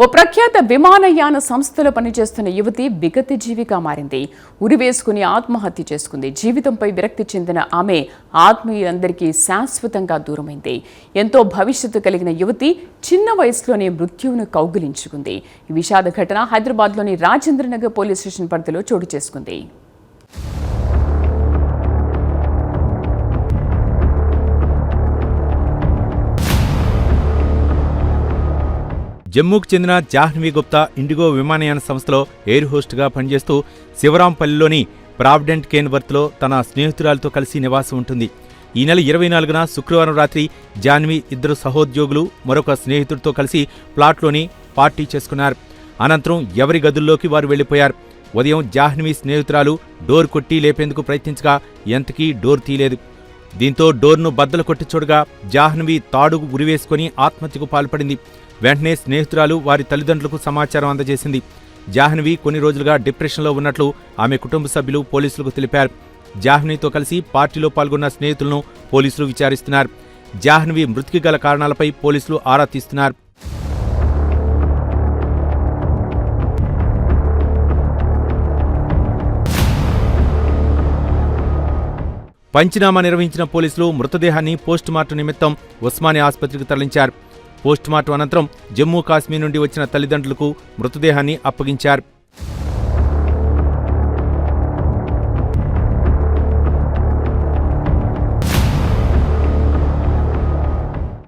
ఓ ప్రఖ్యాత విమానయాన సంస్థలో పనిచేస్తున్న యువతి బిగతి జీవిగా మారింది. ఉరివేసుకుని ఆత్మహత్య చేసుకుంది. జీవితంపై విరక్తి చెందిన ఆమె ఆత్మీయులందరికీ శాశ్వతంగా దూరమైంది. ఎంతో భవిష్యత్తు కలిగిన యువతి చిన్న వయసులోనే మృత్యువును కౌగిలించుకుంది. ఈ విషాద ఘటన హైదరాబాద్లోని రాజేంద్రనగర్ పోలీస్ స్టేషన్ పరిధిలో చోటు చేసుకుంది. జమ్మూకు చెందిన జాహ్నవి గుప్తా ఇండిగో విమానయాన సంస్థలో ఎయిర్ హోస్ట్గా పనిచేస్తూ శివరాంపల్లిలోని ప్రావిడెంట్ కేన్వర్త్లో తన స్నేహితురాలతో కలిసి నివాసం ఉంటుంది. ఈ నెల 24న శుక్రవారం రాత్రి జాహ్నవి ఇద్దరు సహోద్యోగులు మరొక స్నేహితుడితో కలిసి ప్లాట్లోని పార్టీ చేసుకున్నారు. అనంతరం ఎవరి గదుల్లోకి వారు వెళ్లిపోయారు. ఉదయం జాహ్నవి స్నేహితురాలు డోర్ కొట్టి లేపేందుకు ప్రయత్నించగా ఎంతకీ డోర్ తీయలేదు. దీంతో డోర్ను బద్దలు కొట్టి చూడగా జాహ్నవి తాడుకు ఉరివేసుకుని ఆత్మహత్యకు పాల్పడింది. వెంటనే స్నేహితురాలు వారి తల్లిదండ్రులకు సమాచారం అందజేసింది. జాహ్నవి కొన్ని రోజులుగా డిప్రెషన్లో ఉన్నట్లు ఆమె కుటుంబ సభ్యులు పోలీసులకు తెలిపారు. జాహ్నవితో కలిసి పార్టీలో పాల్గొన్న స్నేహితులను పోలీసులు విచారిస్తున్నారు. జాహ్నవి మృతికి గల కారణాలపై పోలీసులు ఆరా తీస్తున్నారు. పంచనామా నిర్వహించిన పోలీసులు మృతదేహాన్ని పోస్టుమార్టం నిమిత్తం ఉస్మానియా ఆసుపత్రికి తరలించారు. పోస్టుమార్టం అనంతరం జమ్మూ కాశ్మీర్ నుండి వచ్చిన తల్లిదండ్రులకు మృతదేహాన్ని అప్పగించారు.